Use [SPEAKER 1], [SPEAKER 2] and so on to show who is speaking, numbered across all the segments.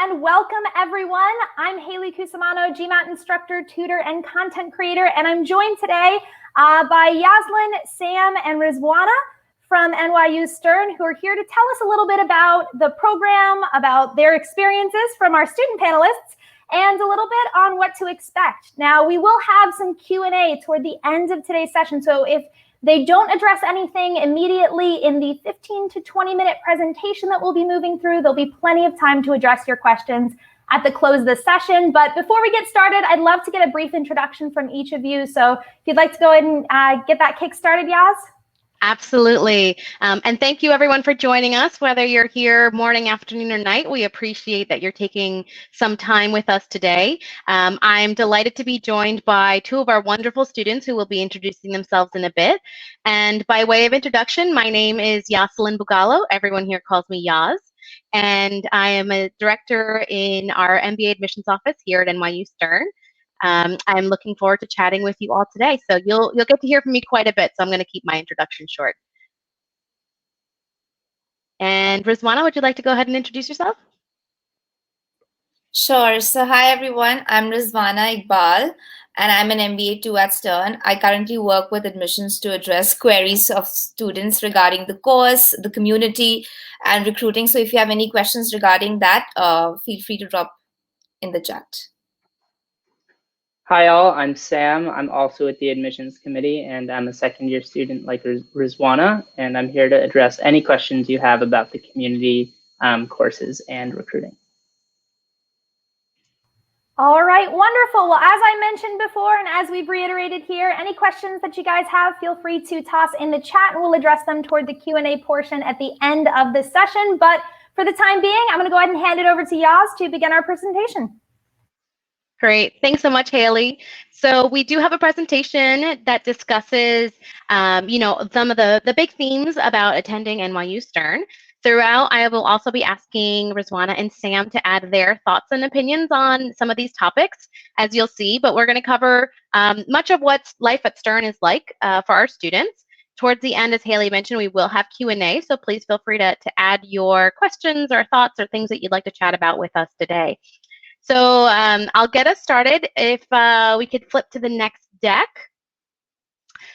[SPEAKER 1] and welcome everyone. I'm Haley Cusimano, GMAT instructor, tutor, and content creator, and I'm joined today by Yoselin, Sam, and Rizwana from NYU Stern, who are here to tell us a little bit about the program, about their experiences from our student panelists, and a little bit on what to expect. Now, we will have some Q&A toward the end of today's session, so if they don't address anything immediately in the 15 to 20-minute presentation that we'll be moving through, there'll be plenty of time to address your questions at the close of the session. But before we get started, I'd love to get a brief introduction from each of you. So if you'd like to go ahead and get that kick started, Yaz.
[SPEAKER 2] Absolutely. And thank you everyone for joining us, whether you're here morning, afternoon, or night. We appreciate that you're taking some time with us today. I'm delighted to be joined by two of our wonderful students who will be introducing themselves in a bit. And by way of introduction, my name is Yoselin Bugallo. Everyone here calls me Yaz. And I am a director in our MBA admissions office here at NYU Stern. I'm looking forward to chatting with you all today. So you'll get to hear from me quite a bit, so I'm going to keep my introduction short. And Rizwana, would you like to go ahead and introduce yourself?
[SPEAKER 3] Sure. So hi, everyone. I'm Rizwana Iqbal, and I'm an MBA too at Stern. I currently work with admissions to address queries of students regarding the course, the community, and recruiting. So if you have any questions regarding that, feel free to drop in the chat.
[SPEAKER 4] Hi all, I'm Sam. I'm also at the admissions committee and I'm a second year student like Rizwana, and I'm here to address any questions you have about the community courses and recruiting.
[SPEAKER 1] All right, wonderful. Well, as I mentioned before, and as we've reiterated here, any questions that you guys have, feel free to toss in the chat and we'll address them toward the Q&A portion at the end of the session. But for the time being, I'm gonna go ahead and hand it over to Yaz to begin our presentation.
[SPEAKER 2] Great. Thanks so much, Haley. So we do have a presentation that discusses, some of the big themes about attending NYU Stern. Throughout, I will also be asking Rizwana and Sam to add their thoughts and opinions on some of these topics, as you'll see, but we're going to cover much of what life at Stern is like for our students. Towards the end, as Haley mentioned, we will have Q&A, so please feel free to add your questions or thoughts or things that you'd like to chat about with us today. So I'll get us started if we could flip to the next deck.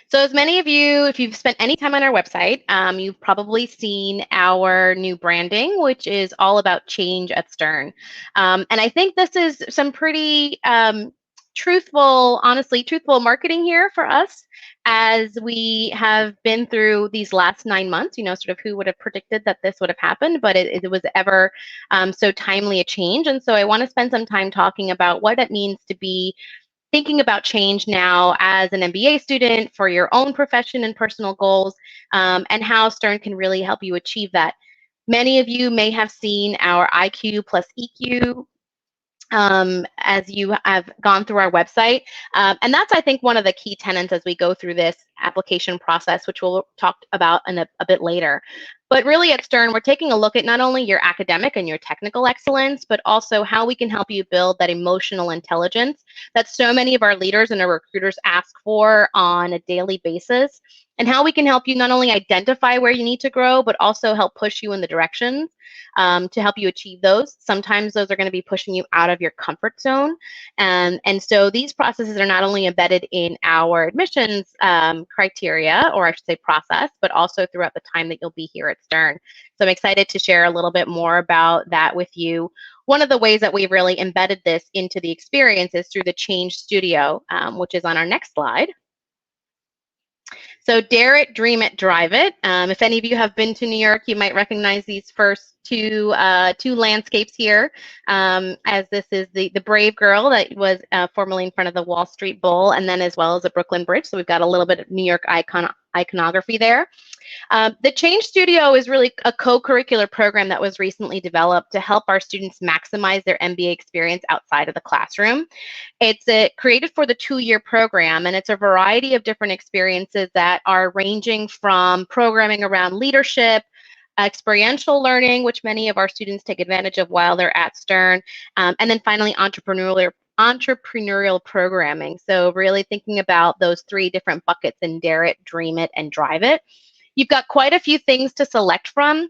[SPEAKER 2] So as many of you, if you've spent any time on our website, you've probably seen our new branding, which is all about change at Stern. And I think this is some pretty honestly truthful marketing here for us, as we have been through these last 9 months. Sort of who would have predicted that this would have happened, but it was ever so timely a change. And so I want to spend some time talking about what it means to be thinking about change now as an MBA student for your own profession and personal goals, and how Stern can really help you achieve that. Many of you may have seen our IQ plus EQ as you have gone through our website. And that's, I think, one of the key tenets as we go through this application process, which we'll talk about in a bit later. But really at Stern, we're taking a look at not only your academic and your technical excellence, but also how we can help you build that emotional intelligence that so many of our leaders and our recruiters ask for on a daily basis, and how we can help you not only identify where you need to grow, but also help push you in the directions to help you achieve those. Sometimes those are going to be pushing you out of your comfort zone. And so these processes are not only embedded in our admissions criteria, or I should say process, but also throughout the time that you'll be here at Stern. So I'm excited to share a little bit more about that with you. One of the ways that we've really embedded this into the experience is through the Change Studio, which is on our next slide. So dare it, dream it, drive it. If any of you have been to New York, you might recognize these first two landscapes here, as this is the Brave Girl that was formerly in front of the Wall Street Bull, and then as well as the Brooklyn Bridge. So we've got a little bit of New York iconography there. The Change Studio is really a co-curricular program that was recently developed to help our students maximize their MBA experience outside of the classroom. It's created for the 2-year program, and it's a variety of different experiences that are ranging from programming around leadership, experiential learning, which many of our students take advantage of while they're at Stern, and then finally entrepreneurial programming. So really thinking about those 3 different buckets in dare it, dream it, and drive it. You've got quite a few things to select from.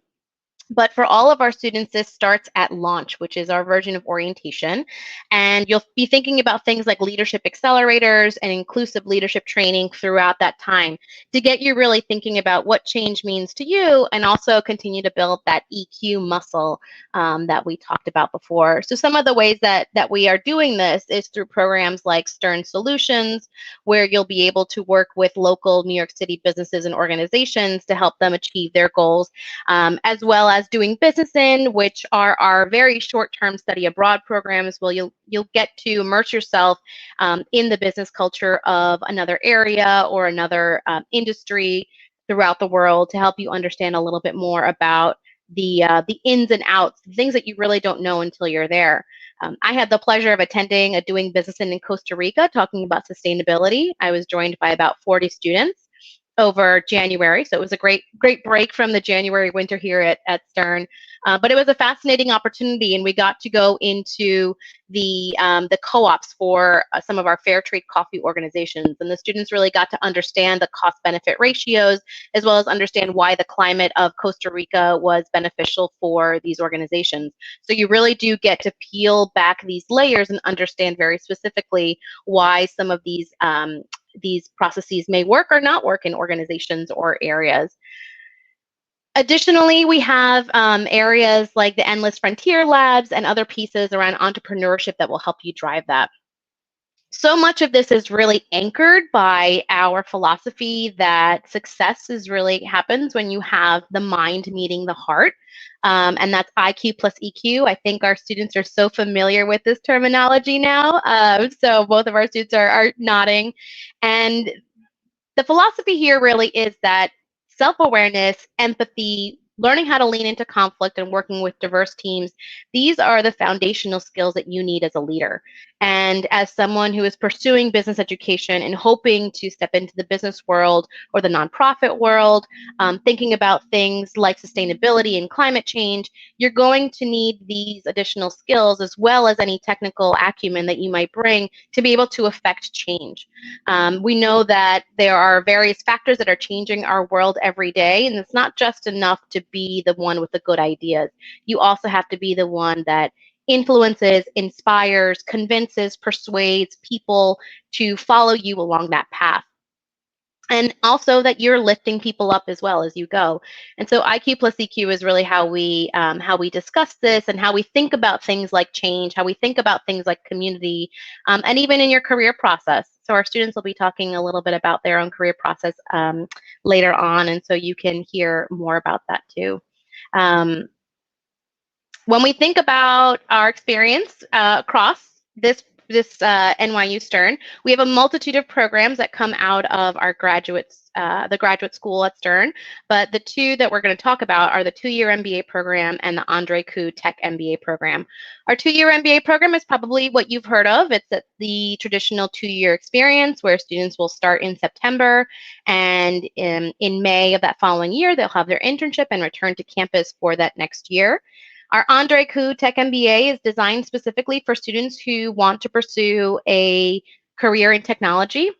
[SPEAKER 2] But for all of our students, this starts at launch, which is our version of orientation. And you'll be thinking about things like leadership accelerators and inclusive leadership training throughout that time to get you really thinking about what change means to you, and also continue to build that EQ muscle that we talked about before. So some of the ways that we are doing this is through programs like Stern Solutions, where you'll be able to work with local New York City businesses and organizations to help them achieve their goals, as well as doing Business In, which are our very short-term study abroad programs where you'll get to immerse yourself in the business culture of another area or another industry throughout the world to help you understand a little bit more about the ins and outs, the things that you really don't know until you're there. I had the pleasure of attending a Doing Business in Costa Rica talking about sustainability. I was joined by about 40 students over January. So it was a great break from the January winter here at Stern. But it was a fascinating opportunity, and we got to go into the co-ops for some of our fair trade coffee organizations. And the students really got to understand the cost-benefit ratios, as well as understand why the climate of Costa Rica was beneficial for these organizations. So you really do get to peel back these layers and understand very specifically why some of these processes may work or not work in organizations or areas. Additionally, we have areas like the Endless Frontier Labs and other pieces around entrepreneurship that will help you drive that. So much of this is really anchored by our philosophy that success really happens when you have the mind meeting the heart. And that's IQ plus EQ. I think our students are so familiar with this terminology now. So both of our students are nodding. And the philosophy here really is that self-awareness, empathy, learning how to lean into conflict, and working with diverse teams, these are the foundational skills that you need as a leader. And as someone who is pursuing business education and hoping to step into the business world or the nonprofit world, thinking about things like sustainability and climate change, you're going to need these additional skills as well as any technical acumen that you might bring to be able to affect change. We know that there are various factors that are changing our world every day, and it's not just enough to be the one with the good ideas. You also have to be the one that influences, inspires, convinces, persuades people to follow you along that path. And also that you're lifting people up as well as you go. And so IQ plus EQ is really how we discuss this, and how we think about things like change, how we think about things like community, and even in your career process. So our students will be talking a little bit about their own career process later on, and so you can hear more about that too. When we think about our experience across this NYU Stern, we have a multitude of programs that come out of our the graduate school at Stern, but the two that we're going to talk about are the 2-year MBA program and the Andre Ku Tech MBA program. Our 2-year MBA program is probably what you've heard of. It's the traditional 2-year experience where students will start in September, and in May of that following year, they'll have their internship and return to campus for that next year. Our Andre Ku Tech MBA is designed specifically for students who want to pursue a career in technology.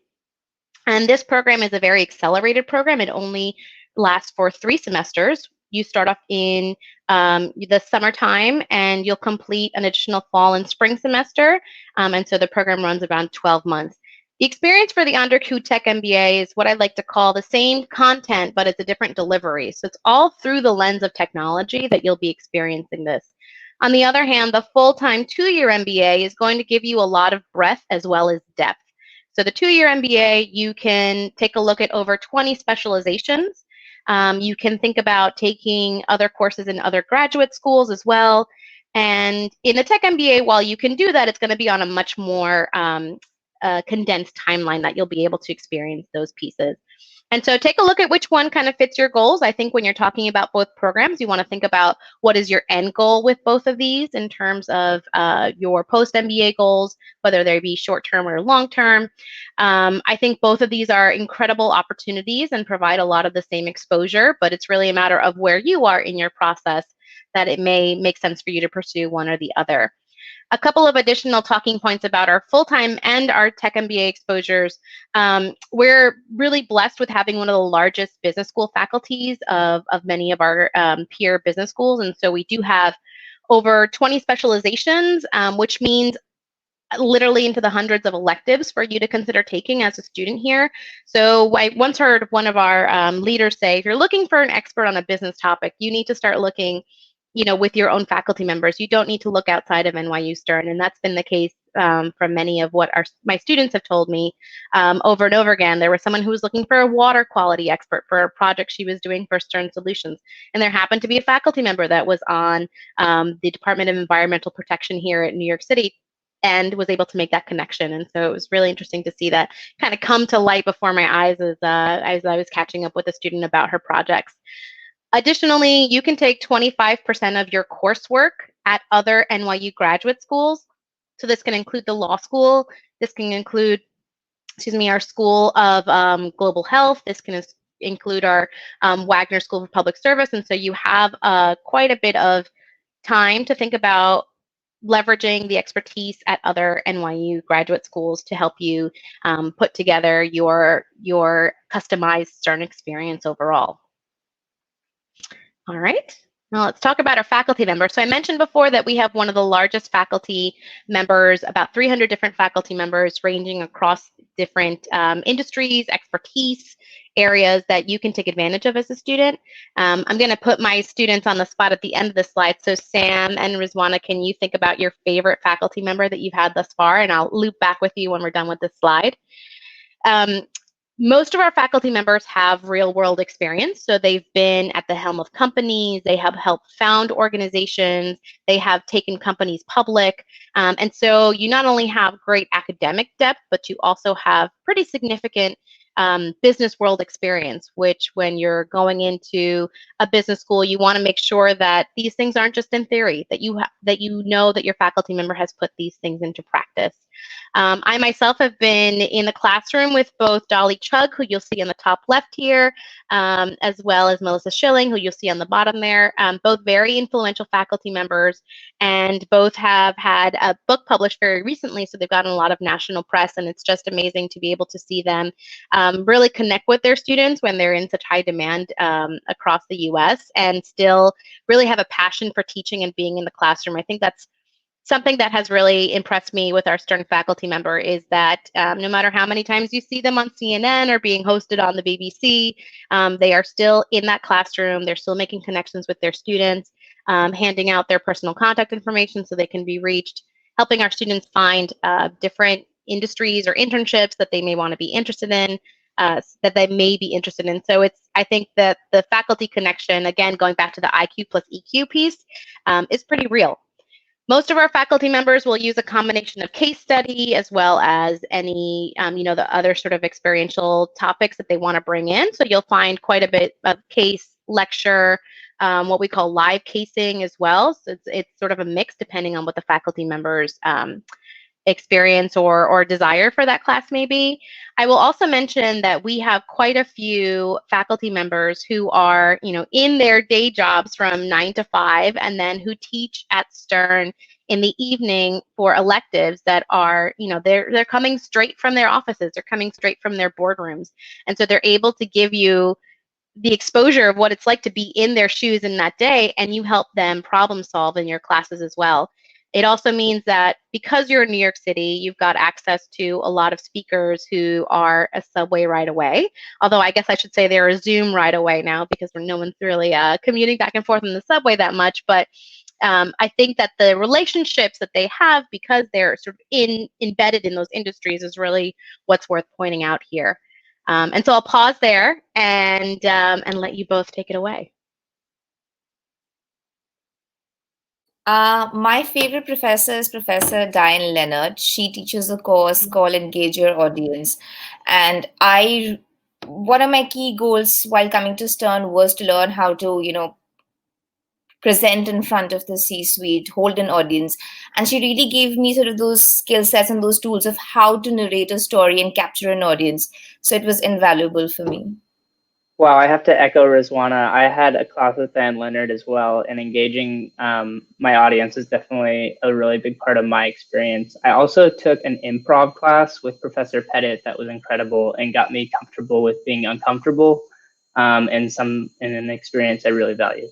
[SPEAKER 2] And this program is a very accelerated program. It only lasts for 3 semesters. You start off in the summertime, and you'll complete an additional fall and spring semester. And so the program runs around 12 months. The experience for the Andre Ku Tech MBA is what I like to call the same content, but it's a different delivery. So it's all through the lens of technology that you'll be experiencing this. On the other hand, the full-time 2-year MBA is going to give you a lot of breadth as well as depth. So the 2-year MBA, you can take a look at over 20 specializations. You can think about taking other courses in other graduate schools as well. And in the Tech MBA, while you can do that, it's going to be on a much more condensed timeline that you'll be able to experience those pieces. And so take a look at which one kind of fits your goals. I think when you're talking about both programs, you want to think about what is your end goal with both of these in terms of your post-MBA goals, whether they be short-term or long-term. I think both of these are incredible opportunities and provide a lot of the same exposure, but it's really a matter of where you are in your process that it may make sense for you to pursue one or the other. A couple of additional talking points about our full-time and our tech MBA exposures. We're really blessed with having one of the largest business school faculties of many of our peer business schools. And so we do have over 20 specializations, which means literally into the hundreds of electives for you to consider taking as a student here. So I once heard one of our leaders say, if you're looking for an expert on a business topic, you need to start looking, with your own faculty members. You don't need to look outside of NYU Stern, and that's been the case from many of what my students have told me over and over again. There was someone who was looking for a water quality expert for a project she was doing for Stern Solutions, and there happened to be a faculty member that was on the Department of Environmental Protection here at New York City, and was able to make that connection. And so it was really interesting to see that kind of come to light before my eyes as I was catching up with a student about her projects. Additionally, you can take 25% of your coursework at other NYU graduate schools. So this can include the law school. This can include, our School of Global Health. This can include our Wagner School of Public Service. And so you have quite a bit of time to think about leveraging the expertise at other NYU graduate schools to help you put together your customized Stern experience overall. All right, now let's talk about our faculty members. So I mentioned before that we have one of the largest faculty members, about 300 different faculty members ranging across different industries, expertise, areas that you can take advantage of as a student. I'm going to put my students on the spot at the end of the slide. So Sam and Rizwana, can you think about your favorite faculty member that you've had thus far? And I'll loop back with you when we're done with this slide. Most of our faculty members have real world experience. So they've been at the helm of companies, they have helped found organizations, they have taken companies public. And so you not only have great academic depth, but you also have pretty significant business world experience, which when you're going into a business school, you want to make sure that these things aren't just in theory, that you know that your faculty member has put these things into practice. I myself have been in the classroom with both Dolly Chugg, who you'll see in the top left here, as well as Melissa Schilling, who you'll see on the bottom there, both very influential faculty members, and both have had a book published very recently, so they've gotten a lot of national press, and it's just amazing to be able to see them really connect with their students when they're in such high demand across the US, and still really have a passion for teaching and being in the classroom. I think that's something that has really impressed me with our Stern faculty member, is that no matter how many times you see them on CNN or being hosted on the BBC, they are still in that classroom. They're still making connections with their students, handing out their personal contact information so they can be reached, helping our students find different industries or internships that they may want to be interested in, So I think that the faculty connection, again, going back to the IQ plus EQ piece, is pretty real. Most of our faculty members will use a combination of case study as well as any, the other sort of experiential topics that they want to bring in. So you'll find quite a bit of case, lecture, what we call live casing as well. So it's sort of a mix depending on what the faculty members experience or desire for that class may be. I will also mention that we have quite a few faculty members who are, in their day jobs from 9 to 5, and then who teach at Stern in the evening for electives that are, they're coming straight from their offices, they're coming straight from their boardrooms. And so they're able to give you the exposure of what it's like to be in their shoes in that day, and you help them problem solve in your classes as well. It also means that because you're in New York City, you've got access to a lot of speakers who are a subway right away. Although I guess I should say they're a Zoom right away now, because no one's really commuting back and forth in the subway that much. But I think that the relationships that they have, because they're sort of embedded in those industries, is really what's worth pointing out here. And so I'll pause there and let you both take it away.
[SPEAKER 3] My favorite professor is Professor Diane Leonard. She teaches a course called Engage Your Audience. And one of my key goals while coming to Stern was to learn how to, present in front of the C-suite, hold an audience. And she really gave me sort of those skill sets and those tools of how to narrate a story and capture an audience. So it was invaluable for me.
[SPEAKER 4] Wow, I have to echo Rizwana. I had a class with Dan Leonard as well, and engaging my audience is definitely a really big part of my experience. I also took an improv class with Professor Pettit that was incredible and got me comfortable with being uncomfortable, and an experience I really value.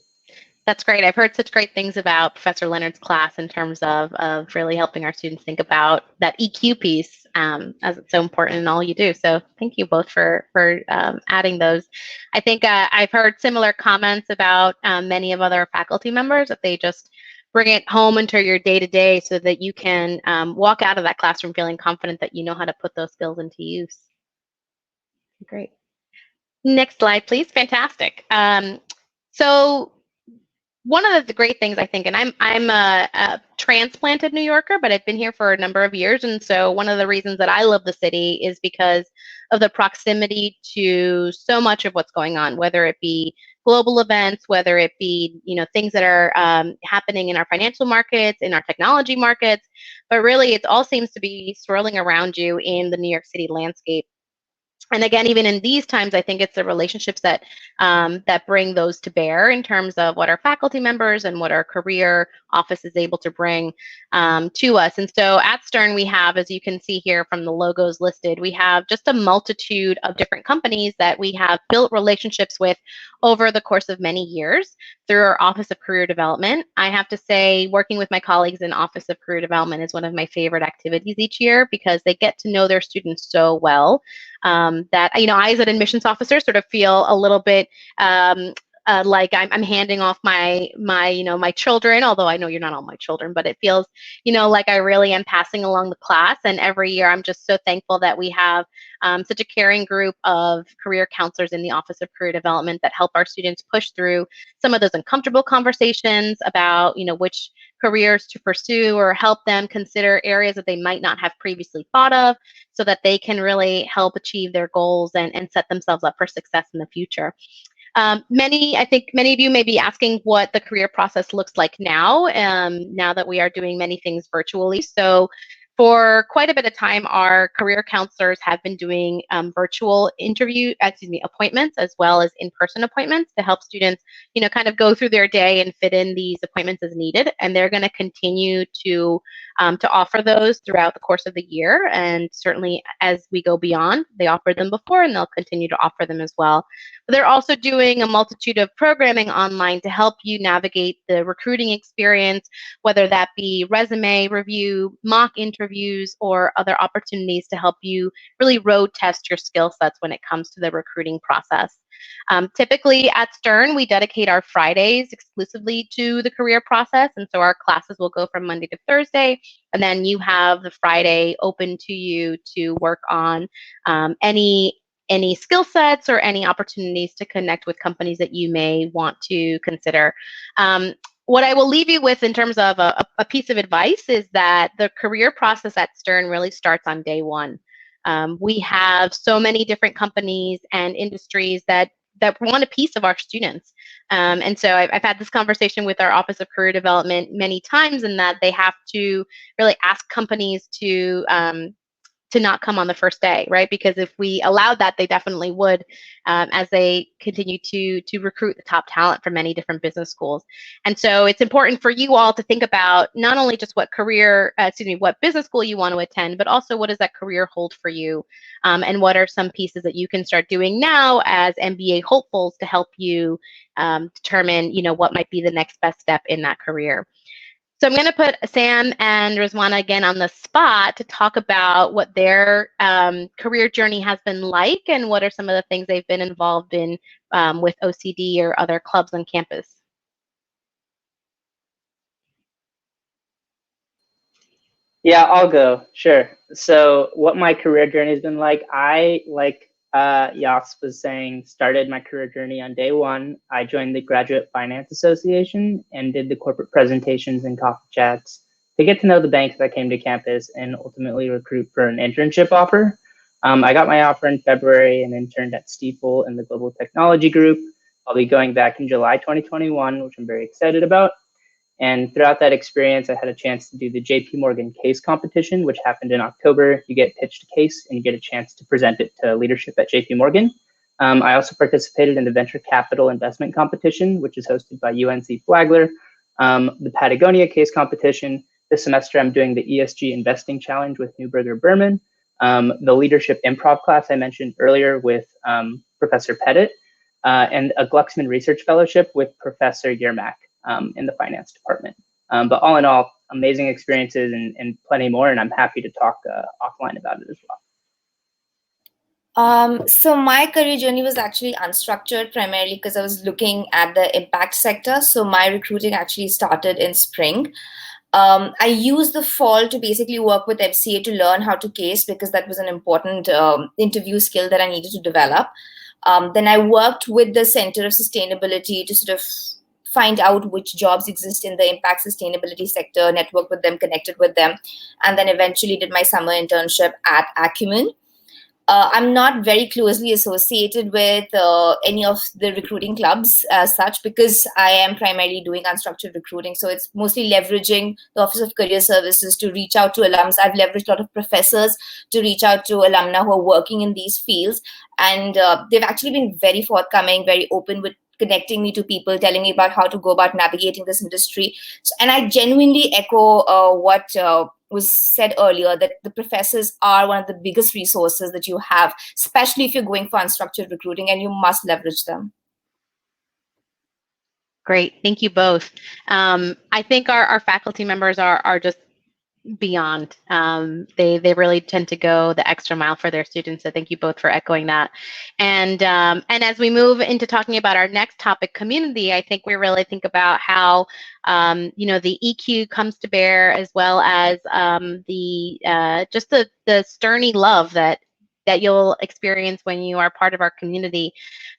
[SPEAKER 2] That's great. I've heard such great things about Professor Leonard's class in terms of really helping our students think about that EQ piece, as it's so important in all you do. So thank you both for adding those. I think I've heard similar comments about many of other faculty members that they just bring it home into your day-to-day so that you can walk out of that classroom feeling confident that you know how to put those skills into use. Great. Next slide, please. Fantastic. So one of the great things I think, and I'm a transplanted New Yorker, but I've been here for a number of years, and so one of the reasons that I love the city is because of the proximity to so much of what's going on, whether it be global events, whether it be things that are happening in our financial markets, in our technology markets, but really it all seems to be swirling around you in the New York City landscape. And again, even in these times, I think it's the relationships that that bring those to bear in terms of what our faculty members and what our career office is able to bring to us. And so at Stern, we have, as you can see here from the logos listed, we have just a multitude of different companies that we have built relationships with over the course of many years through our Office of Career Development. I have to say, working with my colleagues in Office of Career Development is one of my favorite activities each year because they get to know their students so well. That I, as an admissions officer, sort of feel a little bit like I'm handing off my children, although I know you're not all my children, but it feels like I really am passing along the class. And every year I'm just so thankful that we have such a caring group of career counselors in the Office of Career Development that help our students push through some of those uncomfortable conversations about which careers to pursue, or help them consider areas that they might not have previously thought of, so that they can really help achieve their goals and set themselves up for success in the future. I think many of you may be asking what the career process looks like now, now that we are doing many things virtually. So for quite a bit of time, our career counselors have been doing virtual appointments, as well as in-person appointments to help students, kind of go through their day and fit in these appointments as needed. And they're going to continue to offer those throughout the course of the year. And certainly as we go beyond, they offered them before and they'll continue to offer them as well. But they're also doing a multitude of programming online to help you navigate the recruiting experience, whether that be resume review, mock interviews, or other opportunities to help you really road test your skill sets when it comes to the recruiting process. Typically at Stern, we dedicate our Fridays exclusively to the career process. And so our classes will go from Monday to Thursday, and then you have the Friday open to you to work on any skill sets or any opportunities to connect with companies that you may want to consider. What I will leave you with in terms of a piece of advice is that the career process at Stern really starts on day one. We have so many different companies and industries that want a piece of our students. And so I've had this conversation with our Office of Career Development many times, in that they have to really ask companies to not come on the first day, right? Because if we allowed that, they definitely would, as they continue to recruit the top talent from many different business schools. And so it's important for you all to think about not only just what what business school you want to attend, but also what does that career hold for you, and what are some pieces that you can start doing now as MBA hopefuls to help you determine, what might be the next best step in that career. So I'm going to put Sam and Rizwana again on the spot to talk about what their career journey has been like, and what are some of the things they've been involved in with OCD or other clubs on campus.
[SPEAKER 4] Yeah, I'll go. Sure. So what my career journey has been like, Yas was saying, started my career journey on day one. I joined the Graduate Finance Association and did the corporate presentations and coffee chats to get to know the banks that came to campus and ultimately recruit for an internship offer. I got my offer in February and interned at Stifel in the Global Technology Group. I'll be going back in July 2021, which I'm very excited about. And throughout that experience, I had a chance to do the JP Morgan case competition, which happened in October. You get pitched a case and you get a chance to present it to leadership at JP Morgan. I also participated in the Venture Capital Investment Competition, which is hosted by UNC Flagler, the Patagonia Case Competition. This semester, I'm doing the ESG Investing Challenge with Neuberger Berman, the Leadership Improv class I mentioned earlier with Professor Pettit, and a Glucksman Research Fellowship with Professor Yermak in the finance department. But all in all, amazing experiences and plenty more, and I'm happy to talk offline about it as well.
[SPEAKER 3] So my career journey was actually unstructured, primarily because I was looking at the impact sector. So my recruiting actually started in spring. I used the fall to basically work with FCA to learn how to case, because that was an important interview skill that I needed to develop. Then I worked with the Center of Sustainability to sort of find out which jobs exist in the impact sustainability sector, network with them, connected with them, and then eventually did my summer internship at Acumen. I'm not very closely associated with any of the recruiting clubs as such, because I am primarily doing unstructured recruiting. So it's mostly leveraging the Office of Career Services to reach out to alums. I've leveraged a lot of professors to reach out to alumni who are working in these fields. And they've actually been very forthcoming, very open with connecting me to people, telling me about how to go about navigating this industry. So, and I genuinely echo what was said earlier, that the professors are one of the biggest resources that you have, especially if you're going for unstructured recruiting, and you must leverage them.
[SPEAKER 2] Great, thank you both. I think our faculty members are just beyond. They really tend to go the extra mile for their students. So thank you both for echoing that. And as we move into talking about our next topic, community, I think we really think about how the EQ comes to bear, as well as just the sterny love that you'll experience when you are part of our community.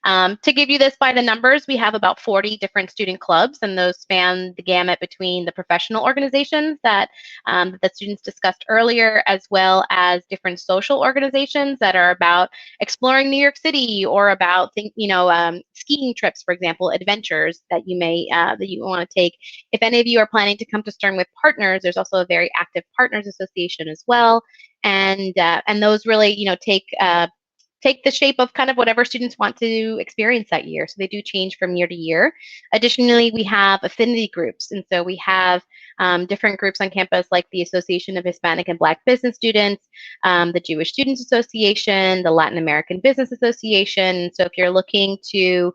[SPEAKER 2] To give you this by the numbers, we have about 40 different student clubs, and those span the gamut between the professional organizations that the students discussed earlier, as well as different social organizations that are about exploring New York City, or about skiing trips, for example, adventures that you may that you want to take. If any of you are planning to come to Stern with partners, there's also a very active partners association as well. And those really, take the shape of kind of whatever students want to experience that year. So they do change from year to year. Additionally, we have affinity groups. And so we have different groups on campus, like the Association of Hispanic and Black Business Students, the Jewish Students Association, the Latin American Business Association. So if you're looking to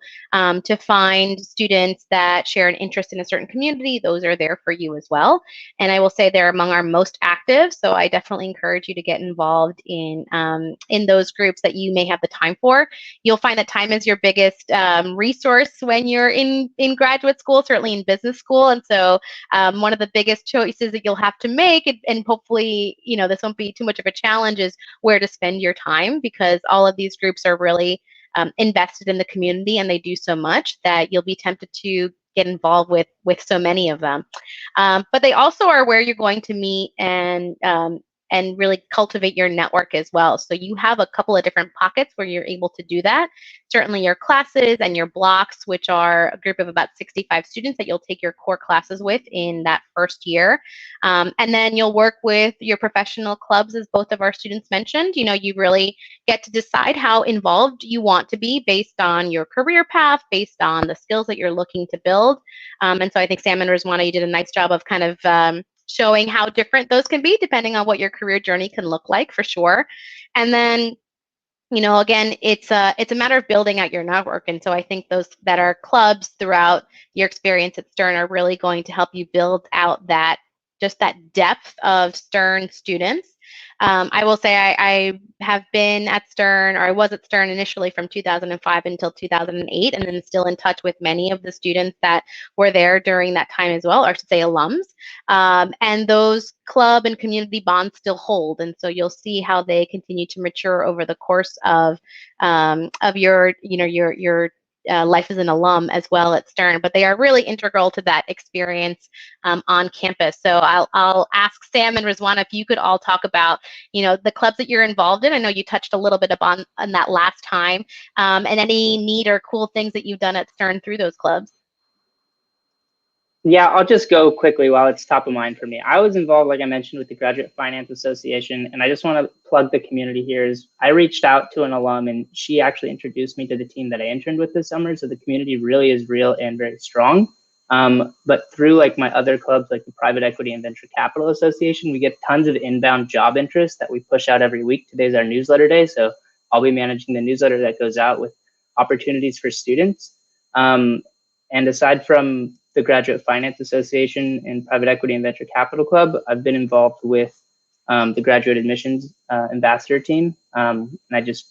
[SPEAKER 2] find students that share an interest in a certain community, those are there for you as well. And I will say they're among our most active. So I definitely encourage you to get involved in those groups that you may have the time for. You'll find that time is your biggest resource when you're in graduate school, certainly in business school. And so one of the biggest choices that you'll have to make, and hopefully, this won't be too much of a challenge, is where to spend your time, because all of these groups are really invested in the community, and they do so much that you'll be tempted to get involved with so many of them. But they also are where you're going to meet and really cultivate your network as well. So you have a couple of different pockets where you're able to do that. Certainly your classes and your blocks, which are a group of about 65 students that you'll take your core classes with in that first year. And then you'll work with your professional clubs, as both of our students mentioned. You really get to decide how involved you want to be based on your career path, based on the skills that you're looking to build. And so I think Sam and Rizwana, you did a nice job of kind of showing how different those can be depending on what your career journey can look like, for sure. And then, again, it's a matter of building out your network. And so I think those that are clubs throughout your experience at Stern are really going to help you build out that depth of Stern students. I will say I have been at Stern, or I was at Stern initially from 2005 until 2008, and then still in touch with many of the students that were there during that time as well, or I should say alums. And those club and community bonds still hold, and so you'll see how they continue to mature over the course of your life as an alum as well at Stern. But they are really integral to that experience on campus. So I'll ask Sam and Rizwana if you could all talk about the clubs that you're involved in. I know you touched a little bit on that last time, and any neat or cool things that you've done at Stern through those clubs.
[SPEAKER 4] Yeah, I'll just go quickly while it's top of mind for me. I was involved, like I mentioned, with the Graduate Finance Association, and I just want to plug the community here. Is I reached out to an alum, and she actually introduced me to the team that I interned with this summer. So the community really is real and very strong. But through like my other clubs, like the Private Equity and Venture Capital Association, we get tons of inbound job interest that we push out every week. Today's our newsletter day, so I'll be managing the newsletter that goes out with opportunities for students. And aside from the Graduate Finance Association and Private Equity and Venture Capital Club, I've been involved with the Graduate Admissions Ambassador team. And I just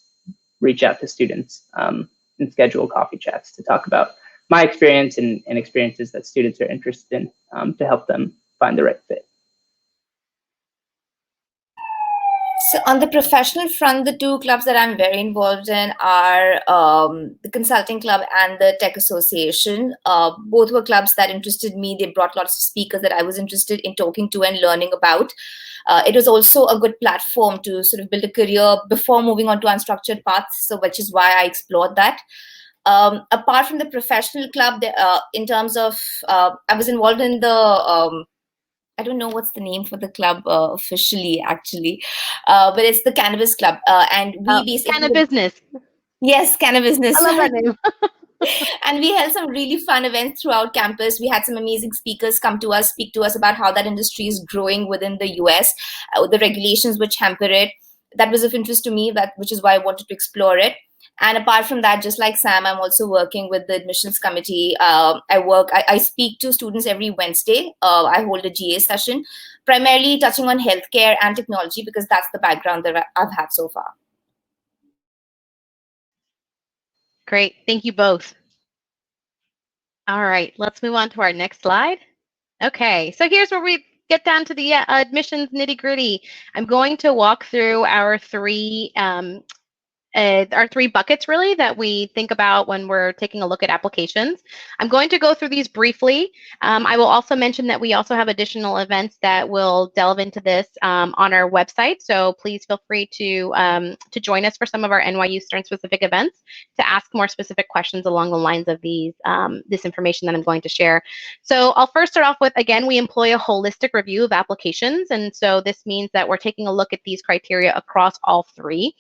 [SPEAKER 4] reach out to students and schedule coffee chats to talk about my experience and experiences that students are interested in to help them find the right fit.
[SPEAKER 3] So on the professional front, the two clubs that I'm very involved in are the Consulting Club and the Tech Association. Both were clubs that interested me. They brought lots of speakers that I was interested in talking to and learning about. It was also a good platform to sort of build a career before moving on to unstructured paths, so which is why I explored that. Apart from the professional club, in terms of, I was involved in the I don't know what's the name for the club officially, actually, but it's the Cannabis Club, and we basically
[SPEAKER 2] Cannabis.
[SPEAKER 3] Yes, Cannabis.
[SPEAKER 2] I love that name.
[SPEAKER 3] And we held some really fun events throughout campus. We had some amazing speakers come to us, speak to us about how that industry is growing within the US, the regulations which hamper it. That was of interest to me, which is why I wanted to explore it. And apart from that, just like Sam, I'm also working with the admissions committee. I speak to students every Wednesday. I hold a GA session, primarily touching on healthcare and technology, because that's the background that I've had so far.
[SPEAKER 2] Great, thank you both. All right, let's move on to our next slide. Okay, so here's where we get down to the admissions nitty gritty. I'm going to walk through our three buckets really that we think about when we're taking a look at applications. I'm going to go through these briefly. I will also mention that we also have additional events that will delve into this on our website. So please feel free to join us for some of our NYU Stern specific events to ask more specific questions along the lines of this information that I'm going to share. So I'll first start off with, again, we employ a holistic review of applications. And so this means that we're taking a look at these criteria across all three.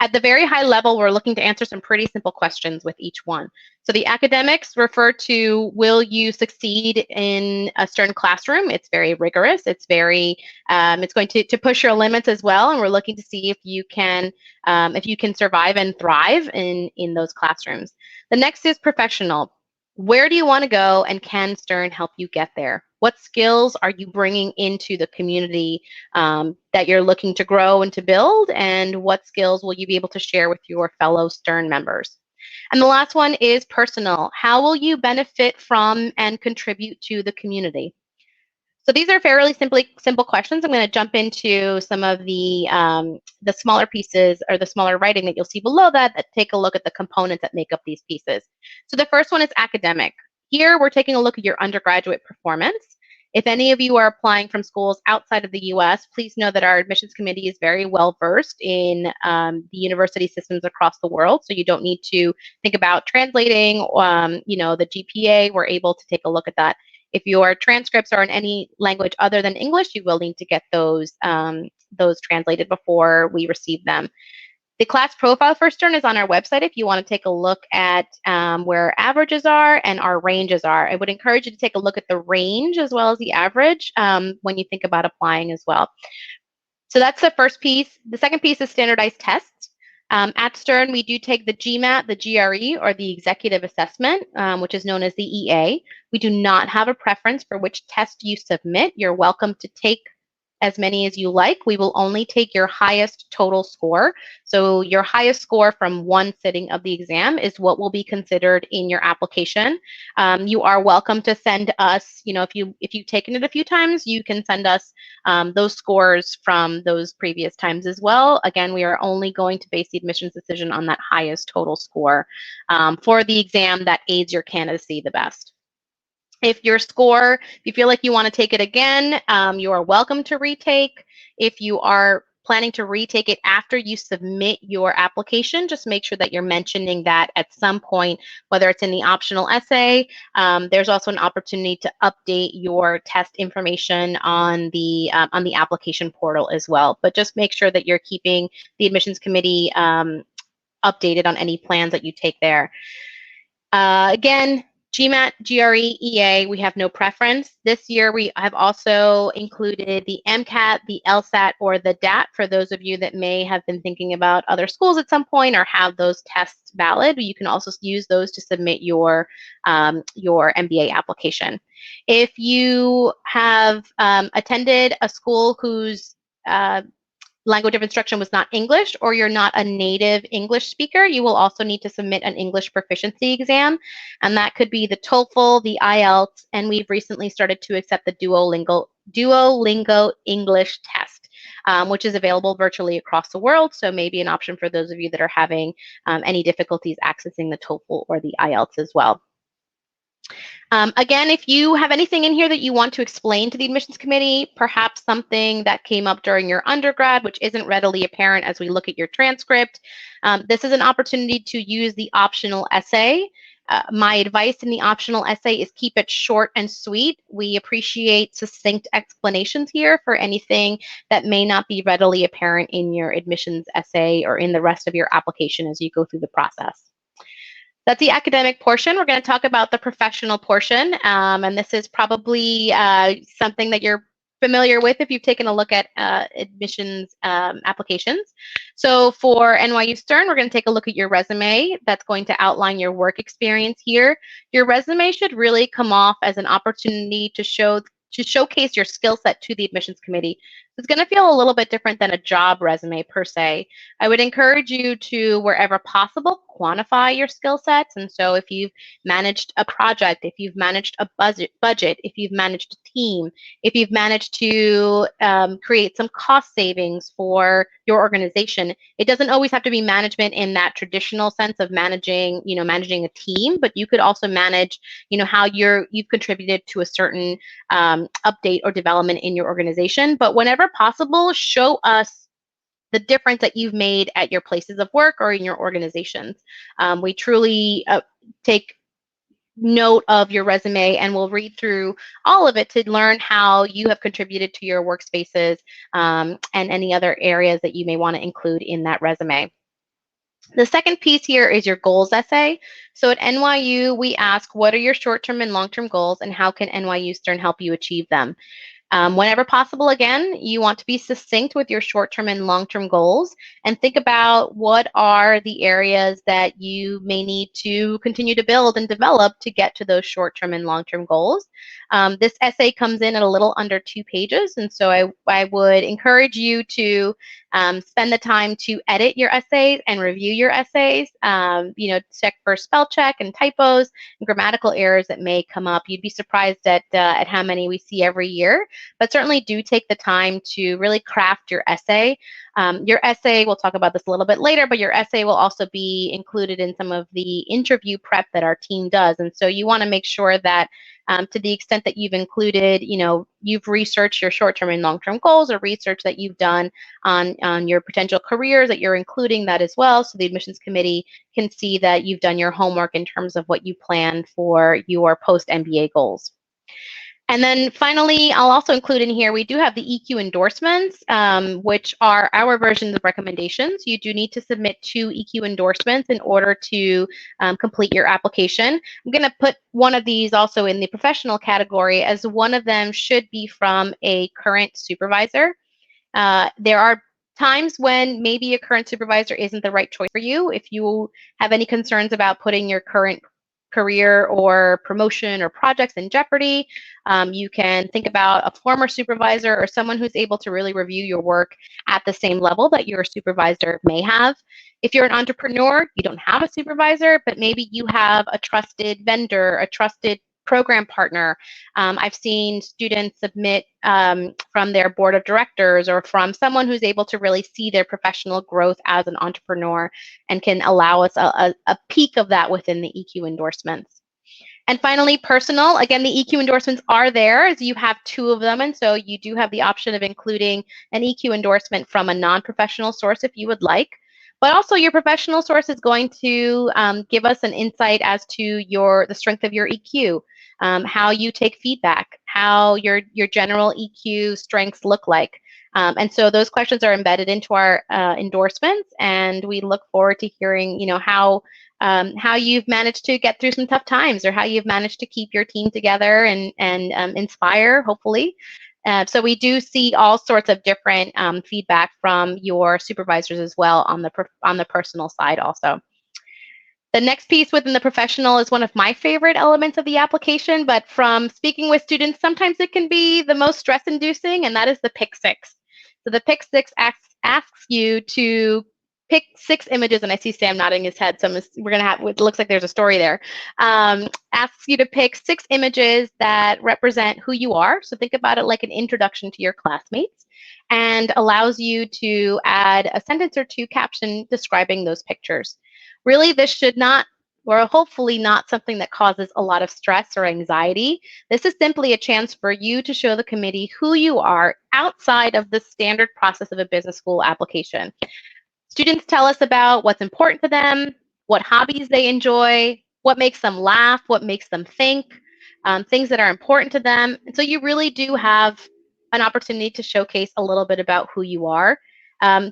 [SPEAKER 2] At the very high level, we're looking to answer some pretty simple questions with each one. So the academics refer to, will you succeed in a Stern classroom? It's very rigorous. It's very, it's going to push your limits as well. And we're looking to see if you can survive and thrive in those classrooms. The next is professional. Where do you want to go, and can Stern help you get there? What skills are you bringing into the community that you're looking to grow and to build, and what skills will you be able to share with your fellow Stern members? And the last one is personal. How will you benefit from and contribute to the community? So these are fairly simple questions. I'm going to jump into some of the smaller pieces, or the smaller writing that you'll see below that take a look at the components that make up these pieces. So the first one is academic. Here we're taking a look at your undergraduate performance. If any of you are applying from schools outside of the US, please know that our admissions committee is very well versed in the university systems across the world. So you don't need to think about translating, the GPA. We're able to take a look at that. If your transcripts are in any language other than English, you will need to get those translated before we receive them. The class profile for Stern is on our website if you want to take a look at where averages are and our ranges are. I would encourage you to take a look at the range as well as the average when you think about applying as well. So that's the first piece. The second piece is standardized tests. At Stern, we do take the GMAT, the GRE, or the executive assessment, which is known as the EA. We do not have a preference for which test you submit. You're welcome to take as many as you like. We will only take your highest total score. So your highest score from one sitting of the exam is what will be considered in your application. You are welcome to send us, if you've taken it a few times, you can send us those scores from those previous times as well. Again, we are only going to base the admissions decision on that highest total score for the exam that aids your candidacy the best. If you feel like you want to take it again, you are welcome to retake. If you are planning to retake it after you submit your application, just make sure that you're mentioning that at some point, whether it's in the optional essay. There's also an opportunity to update your test information on the application portal as well. But just make sure that you're keeping the admissions committee updated on any plans that you take there. Again, GMAT, GRE, EA, we have no preference. This year, we have also included the Mcat, the LSAT, or the DAT for those of you that may have been thinking about other schools at some point or have those tests valid. You can also use those to submit your MBA application. If you have attended a school whose language of instruction was not English, or you're not a native English speaker, you will also need to submit an English proficiency exam. And that could be the TOEFL, the IELTS, and we've recently started to accept the Duolingo English test, which is available virtually across the world. So maybe an option for those of you that are having any difficulties accessing the TOEFL or the IELTS as well. Again, if you have anything in here that you want to explain to the admissions committee, perhaps something that came up during your undergrad, which isn't readily apparent as we look at your transcript, this is an opportunity to use the optional essay. My advice in the optional essay is keep it short and sweet. We appreciate succinct explanations here for anything that may not be readily apparent in your admissions essay or in the rest of your application as you go through the process. That's the academic portion. We're going to talk about the professional portion, and this is probably something that you're familiar with if you've taken a look at admissions applications. So for NYU Stern, we're going to take a look at your resume. That's going to outline your work experience here. Your resume should really come off as an opportunity to showcase your skill set to the admissions committee. It's going to feel a little bit different than a job resume per se. I would encourage you to, wherever possible, quantify your skill sets. And so if you've managed a project, if you've managed a budget, if you've managed a team, if you've managed to create some cost savings for your organization, it doesn't always have to be management in that traditional sense of managing, managing a team, but you could also manage, how you've contributed to a certain update or development in your organization. But whenever possible, show us the difference that you've made at your places of work or in your organizations. We truly take note of your resume, and we'll read through all of it to learn how you have contributed to your workspaces and any other areas that you may want to include in that resume. The second piece here is your goals essay. So at NYU, we ask, what are your short-term and long-term goals, and how can NYU Stern help you achieve them? Whenever possible, again, you want to be succinct with your short-term and long-term goals and think about what are the areas that you may need to continue to build and develop to get to those short-term and long-term goals. This essay comes in at a little under 2 pages, and so I would encourage you to spend the time to edit your essays and review your essays, check for spell check and typos and grammatical errors that may come up. You'd be surprised at how many we see every year, but certainly do take the time to really craft your essay. Your essay, we'll talk about this a little bit later, but your essay will also be included in some of the interview prep that our team does. And so you want to make sure that to the extent that you've included, you've researched your short-term and long-term goals or research that you've done on your potential careers, that you're including that as well, so the admissions committee can see that you've done your homework in terms of what you plan for your post-MBA goals. And then finally, I'll also include in here, we do have the EQ endorsements, which are our versions of recommendations. You do need to submit 2 EQ endorsements in order to complete your application. I'm going to put one of these also in the professional category, as one of them should be from a current supervisor. There are times when maybe a current supervisor isn't the right choice for you. If you have any concerns about putting your current career or promotion or projects in jeopardy, you can think about a former supervisor or someone who's able to really review your work at the same level that your supervisor may have. If you're an entrepreneur, you don't have a supervisor, but maybe you have a trusted vendor, a trusted program partner. I've seen students submit from their board of directors or from someone who's able to really see their professional growth as an entrepreneur and can allow us a peek of that within the EQ endorsements. And finally, personal. Again, the EQ endorsements are there as you have 2 of them. And so you do have the option of including an EQ endorsement from a non-professional source if you would like. But also your professional source is going to give us an insight as to the strength of your EQ, how you take feedback, how your general EQ strengths look like. And so those questions are embedded into our endorsements, and we look forward to hearing, how you've managed to get through some tough times, or how you've managed to keep your team together and inspire, hopefully. So we do see all sorts of different feedback from your supervisors as well on the personal side also. The next piece within the professional is one of my favorite elements of the application, but from speaking with students, sometimes it can be the most stress-inducing, and that is the pick 6. So the pick 6 asks you to pick 6 images, and I see Sam nodding his head, so we're going to have, it looks like there's a story there. Asks you to pick 6 images that represent who you are. So think about it like an introduction to your classmates, and allows you to add a sentence or 2 caption describing those pictures. Really, this should not, or hopefully not, something that causes a lot of stress or anxiety. This is simply a chance for you to show the committee who you are outside of the standard process of a business school application. Students tell us about what's important to them, what hobbies they enjoy, what makes them laugh, what makes them think, things that are important to them. And so you really do have an opportunity to showcase a little bit about who you are.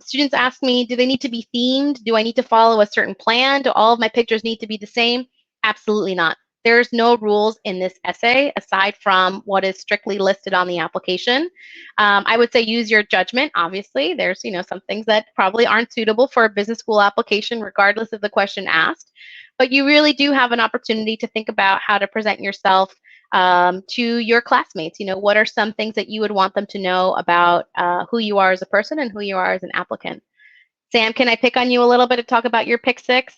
[SPEAKER 2] Students ask me, do they need to be themed? Do I need to follow a certain plan? Do all of my pictures need to be the same? Absolutely not. There's no rules in this essay aside from what is strictly listed on the application. I would say use your judgment. Obviously, there's some things that probably aren't suitable for a business school application, regardless of the question asked. But you really do have an opportunity to think about how to present yourself to your classmates. What are some things that you would want them to know about who you are as a person and who you are as an applicant? Sam, can I pick on you a little bit to talk about your pick 6?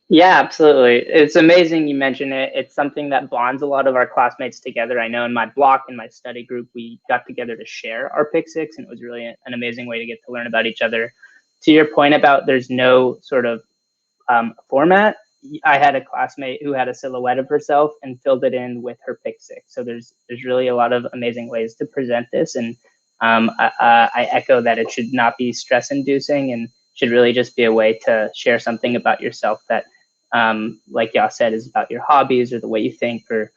[SPEAKER 4] Yeah, absolutely. It's amazing you mentioned it. It's something that bonds a lot of our classmates together. I know in my block, in my study group, we got together to share our pick 6, and it was really an amazing way to get to learn about each other. To your point about there's no sort of format, I had a classmate who had a silhouette of herself and filled it in with her pick 6. So there's really a lot of amazing ways to present this, and I echo that it should not be stress-inducing and should really just be a way to share something about yourself that, like Yas said, is about your hobbies or the way you think or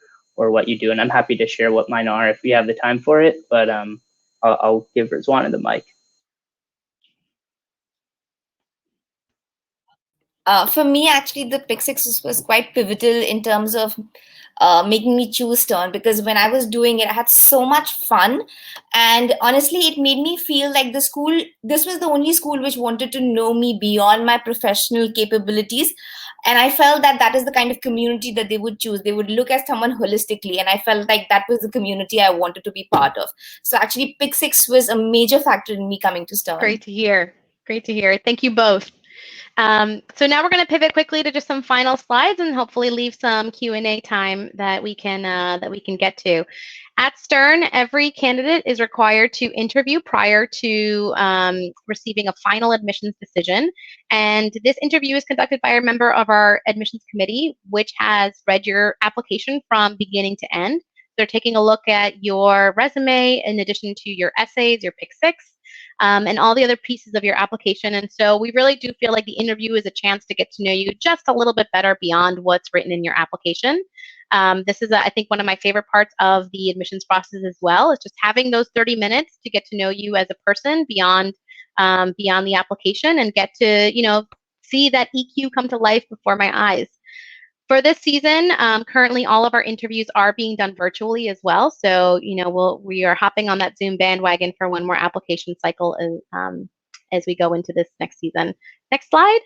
[SPEAKER 4] what you do. And I'm happy to share what mine are if we have the time for it, but I'll give Rizwana the mic.
[SPEAKER 3] For me, actually, the pick 6 was quite pivotal in terms of making me choose turn, because when I was doing it, I had so much fun. And honestly, it made me feel like this was the only school which wanted to know me beyond my professional capabilities. And I felt that is the kind of community that they would choose. They would look at someone holistically. And I felt like that was the community I wanted to be part of. So actually, pick 6 was a major factor in me coming to Stern.
[SPEAKER 2] Great to hear. Great to hear. Thank you both. So now we're going to pivot quickly to just some final slides and hopefully leave some Q&A time that we can get to. At Stern, every candidate is required to interview prior to receiving a final admissions decision. And this interview is conducted by a member of our admissions committee, which has read your application from beginning to end. They're taking a look at your resume in addition to your essays, your pick 6, and all the other pieces of your application. And so we really do feel like the interview is a chance to get to know you just a little bit better beyond what's written in your application. This is, I think, one of my favorite parts of the admissions process as well, is just having those 30 minutes to get to know you as a person beyond the application and get to, see that EQ come to life before my eyes. For this season, currently all of our interviews are being done virtually as well. So, we are hopping on that Zoom bandwagon for one more application cycle as we go into this next season. Next slide.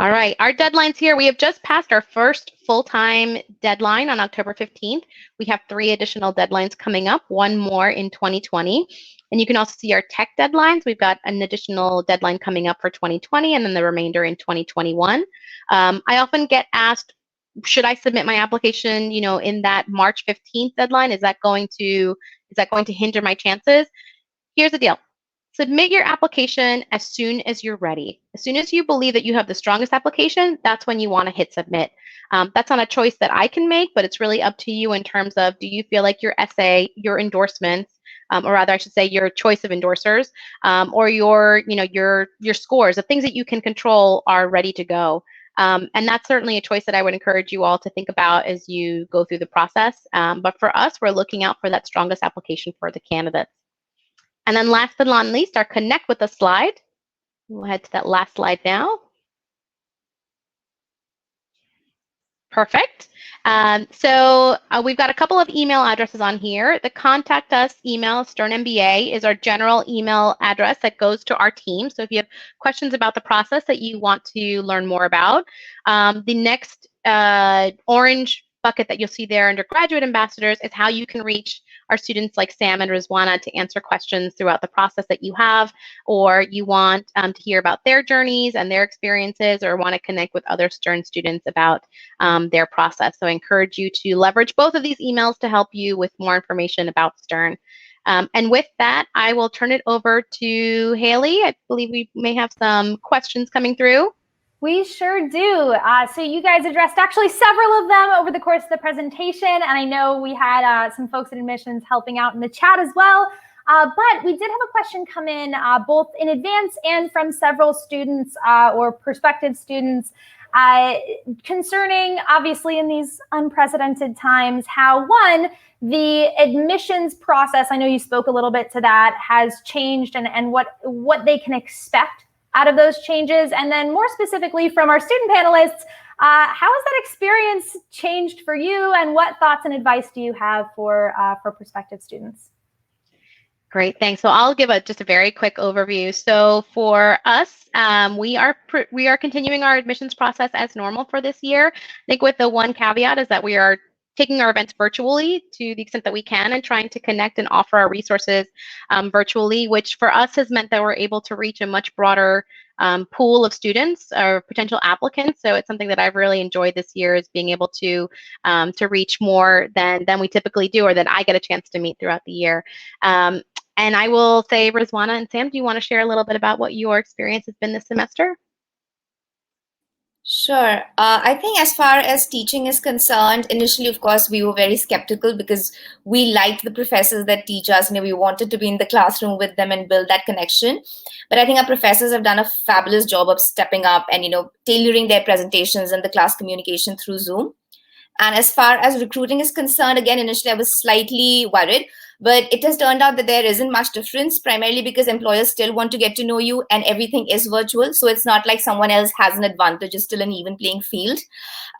[SPEAKER 2] All right, our deadlines here. We have just passed our first full-time deadline on October 15th. We have 3 additional deadlines coming up, 1 more in 2020. And you can also see our tech deadlines. We've got an additional deadline coming up for 2020 and then the remainder in 2021. I often get asked, should I submit my application, in that March 15th deadline? Is that going to hinder my chances? Here's the deal. Submit your application as soon as you're ready. As soon as you believe that you have the strongest application, that's when you want to hit submit. That's not a choice that I can make, but it's really up to you in terms of, do you feel like your essay, your endorsements, or rather I should say your choice of endorsers, or your scores, the things that you can control are ready to go. And that's certainly a choice that I would encourage you all to think about as you go through the process. But for us, we're looking out for that strongest application for the candidates. And then last but not least, our connect with us slide. We'll head to that last slide now. Perfect. So we've got a couple of email addresses on here. The contact us email, Stern MBA, is our general email address that goes to our team. So if you have questions about the process that you want to learn more about, the next orange bucket that you'll see there under Graduate Ambassadors is how you can reach our students like Sam and Rizwana to answer questions throughout the process that you have, or you want to hear about their journeys and their experiences, or want to connect with other Stern students about their process. So I encourage you to leverage both of these emails to help you with more information about Stern. And with that, I will turn it over to Haley. I believe we may have some questions coming through.
[SPEAKER 1] We sure do. So you guys addressed actually several of them over the course of the presentation, and I know we had some folks at admissions helping out in the chat as well. But we did have a question come in both in advance and from several students or prospective students concerning, obviously in these unprecedented times, how the admissions process, I know you spoke a little bit to that, has changed, and what they can expect out of those changes. And then more specifically from our student panelists, how has that experience changed for you, and what thoughts and advice do you have for prospective students?
[SPEAKER 2] Great, thanks. So I'll give just a very quick overview. So for us, we are continuing our admissions process as normal for this year. I think with the one caveat is that we are taking our events virtually to the extent that we can, and trying to connect and offer our resources virtually, which for us has meant that we're able to reach a much broader pool of students or potential applicants. So it's something that I've really enjoyed this year, is being able to reach more than we typically do, or that I get a chance to meet throughout the year. And I will say, Rizwana and Sam, do you want to share a little bit about what your experience has been this semester?
[SPEAKER 3] Sure. I think as far as teaching is concerned, initially, of course, we were very skeptical because we liked the professors that teach us, and we wanted to be in the classroom with them and build that connection. But I think our professors have done a fabulous job of stepping up and, tailoring their presentations and the class communication through Zoom. And as far as recruiting is concerned, again, initially I was slightly worried, but it has turned out that there isn't much difference, primarily because employers still want to get to know you and everything is virtual. So it's not like someone else has an advantage. It's still an even playing field.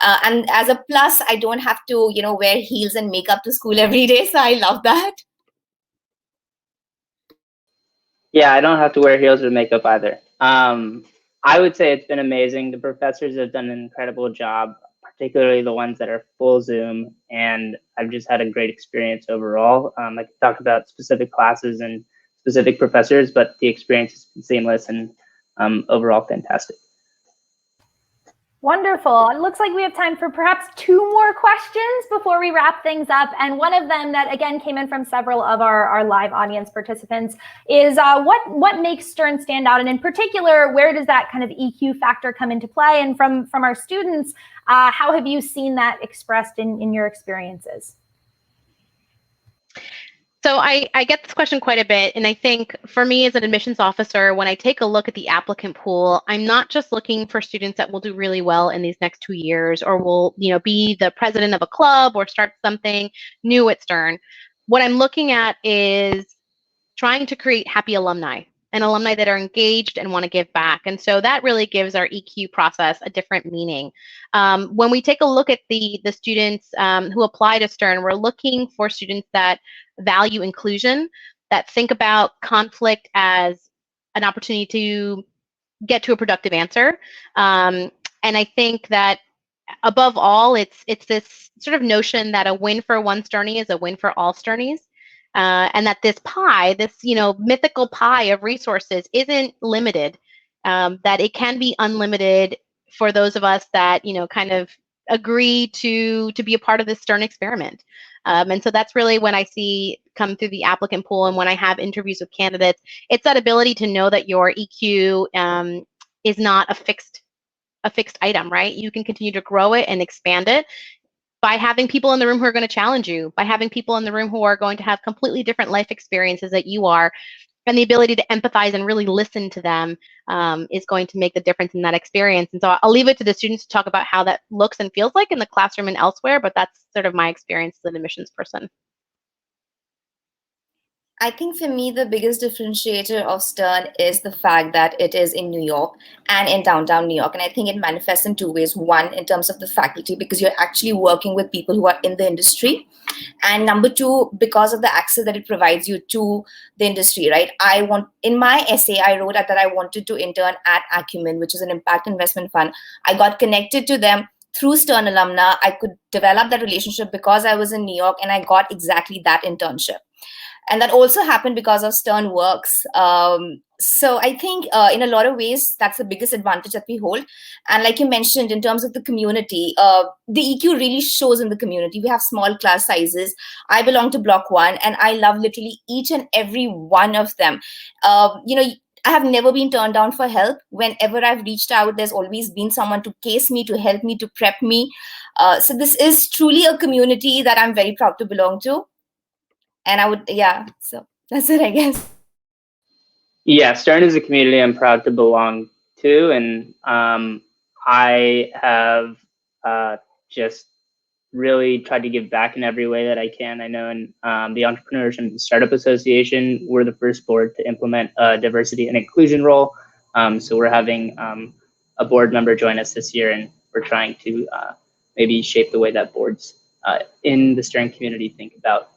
[SPEAKER 3] And as a plus, I don't have to, wear heels and makeup to school every day. So I love that.
[SPEAKER 4] Yeah, I don't have to wear heels or makeup either. I would say it's been amazing. The professors have done an incredible job, particularly the ones that are full Zoom, and I've just had a great experience overall. I could talk about specific classes and specific professors, but the experience has been seamless and overall fantastic.
[SPEAKER 1] Wonderful. It looks like we have time for perhaps 2 more questions before we wrap things up. And one of them that, again, came in from several of our live audience participants is what makes Stern stand out? And in particular, where does that kind of EQ factor come into play? And from our students, how have you seen that expressed in your experiences?
[SPEAKER 2] So I get this question quite a bit, and I think for me as an admissions officer, when I take a look at the applicant pool, I'm not just looking for students that will do really well in these next 2 years, or will be the president of a club or start something new at Stern. What I'm looking at is trying to create happy alumni, and alumni that are engaged and want to give back. And so that really gives our EQ process a different meaning. When we take a look at the students who apply to Stern, we're looking for students that value inclusion, that think about conflict as an opportunity to get to a productive answer. And I think that above all, it's this sort of notion that a win for one Sternie is a win for all Sternies. And that this pie, this mythical pie of resources, isn't limited. That it can be unlimited for those of us that kind of agree to be a part of this Stern experiment. And so that's really when I see come through the applicant pool, and when I have interviews with candidates, it's that ability to know that your EQ is not a fixed a fixed item, right? You can continue to grow it and expand it by having people in the room who are going to challenge you, by having people in the room who are going to have completely different life experiences that you are, and the ability to empathize and really listen to them is going to make the difference in that experience. And so I'll leave it to the students to talk about how that looks and feels like in the classroom and elsewhere, but that's sort of my experience as an admissions person.
[SPEAKER 3] I think for me, the biggest differentiator of Stern is the fact that it is in New York and in downtown New York. And I think it manifests in two ways. One, in terms of the faculty, because you're actually working with people who are in the industry. And number two, because of the access that it provides you to the industry, right? In my essay, I wrote that I wanted to intern at Acumen, which is an impact investment fund. I got connected to them through Stern alumna. I could develop that relationship because I was in New York, and I got exactly that internship. And that also happened because of Stern Works. So I think in a lot of ways, that's the biggest advantage that we hold. And like you mentioned, in terms of the community, the EQ really shows in the community. We have small class sizes. I belong to Block 1, and I love literally each and every one of them. I have never been turned down for help. Whenever I've reached out, there's always been someone to case me, to help me, to prep me. So this is truly a community that I'm very proud to belong to. And so that's it, I guess.
[SPEAKER 4] Yeah, Stern is a community I'm proud to belong to, and I have just really tried to give back in every way that I can. I know in the Entrepreneurship and Startup Association, we're the first board to implement a diversity and inclusion role. So we're having a board member join us this year, and we're trying to maybe shape the way that boards in the Stern community think about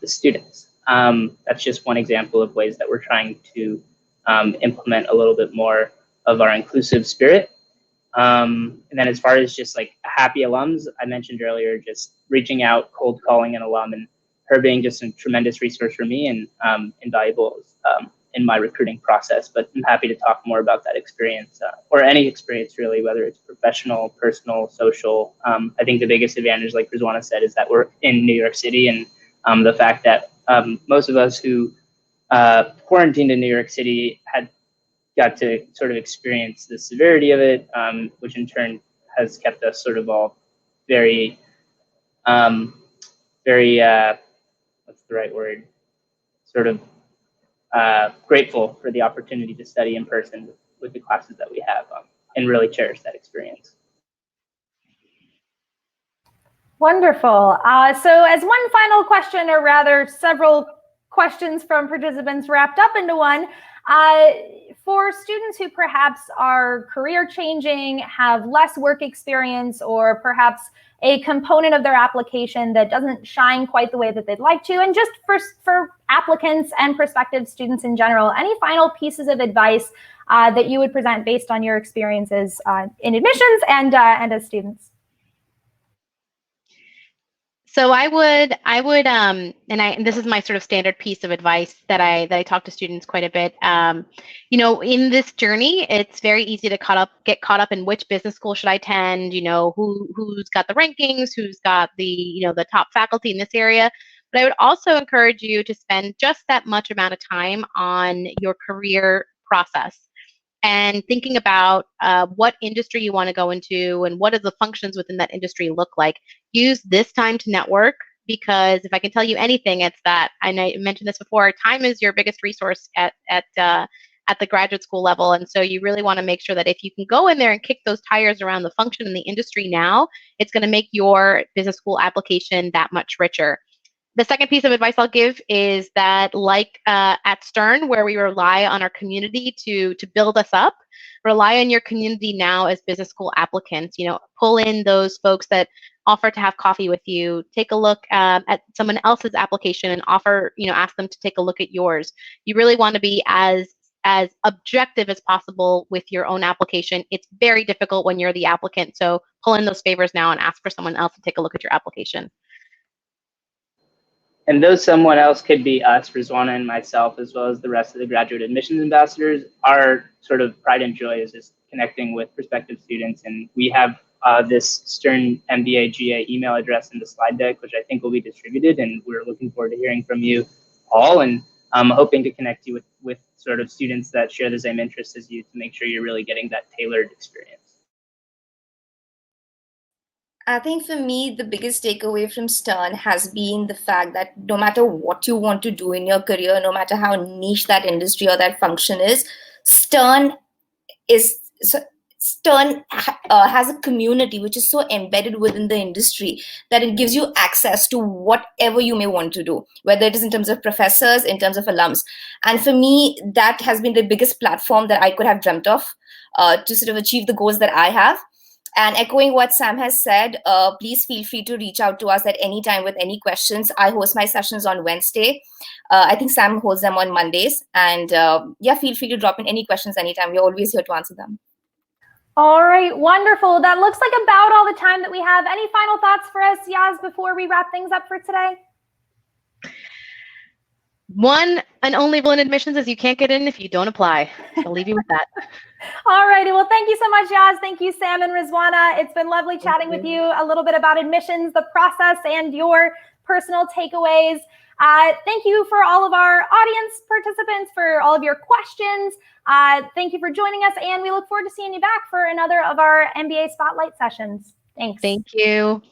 [SPEAKER 4] the students. That's just one example of ways that we're trying to implement a little bit more of our inclusive spirit. And then as far as just like happy alums, I mentioned earlier, just reaching out, cold calling an alum, and her being just a tremendous resource for me and invaluable in my recruiting process. But I'm happy to talk more about that experience or any experience really, whether it's professional, personal, social. I think the biggest advantage, like Rizwana said, is that we're in New York City, and the fact that most of us who quarantined in New York City got to sort of experience the severity of it, which in turn has kept us sort of all very, what's the right word? Sort of grateful for the opportunity to study in person with the classes that we have and really cherish that experience.
[SPEAKER 1] Wonderful. So as one final question, or rather several questions from participants wrapped up into one, for students who perhaps are career changing, have less work experience, or perhaps a component of their application that doesn't shine quite the way that they'd like to, and just for applicants and prospective students in general, any final pieces of advice that you would present based on your experiences in admissions and as students?
[SPEAKER 2] So I would, and this is my sort of standard piece of advice that I talk to students quite a bit. In this journey, it's very easy to get caught up in which business school should I attend. Who's got the rankings, who's got the top faculty in this area. But I would also encourage you to spend just that much amount of time on your career process and thinking about what industry you want to go into and what do the functions within that industry look like. Use this time to network, because if I can tell you anything, it's that, and I mentioned this before, time is your biggest resource at the graduate school level. And so you really want to make sure that if you can go in there and kick those tires around the function in the industry now, it's going to make your business school application that much richer. The second piece of advice I'll give is that, like at Stern, where we rely on our community to build us up, rely on your community now as business school applicants. Pull in those folks that offer to have coffee with you. Take a look at someone else's application and ask them to take a look at yours. You really want to be as objective as possible with your own application. It's very difficult when you're the applicant, so pull in those favors now and ask for someone else to take a look at your application.
[SPEAKER 4] And though someone else could be us, Rizwana and myself, as well as the rest of the graduate admissions ambassadors, our sort of pride and joy is just connecting with prospective students. And we have this Stern MBA GA email address in the slide deck, which I think will be distributed. And we're looking forward to hearing from you all, and hoping to connect you with sort of students that share the same interests as you to make sure you're really getting that tailored experience.
[SPEAKER 3] I think for me, the biggest takeaway from Stern has been the fact that no matter what you want to do in your career, no matter how niche that industry or that function is, Stern is so has a community which is so embedded within the industry that it gives you access to whatever you may want to do, whether it is in terms of professors, in terms of alums. And for me, that has been the biggest platform that I could have dreamt of to sort of achieve the goals that I have. And echoing what Sam has said, please feel free to reach out to us at any time with any questions. I host my sessions on Wednesday. I think Sam holds them on Mondays. And yeah, feel free to drop in any questions anytime. We're always here to answer them.
[SPEAKER 1] All right, wonderful. That looks like about all the time that we have. Any final thoughts for us, Yaz, before we wrap things up for today?
[SPEAKER 2] One and only rule in admissions is you can't get in if you don't apply. I'll leave you with that.
[SPEAKER 1] All righty. Well, thank you so much, Yaz. Thank you, Sam and Rizwana. It's been lovely chatting with you a little bit about admissions, the process, and your personal takeaways. Thank you for all of our audience participants, for all of your questions. Thank you for joining us, and we look forward to seeing you back for another of our MBA Spotlight sessions. Thanks.
[SPEAKER 2] Thank you.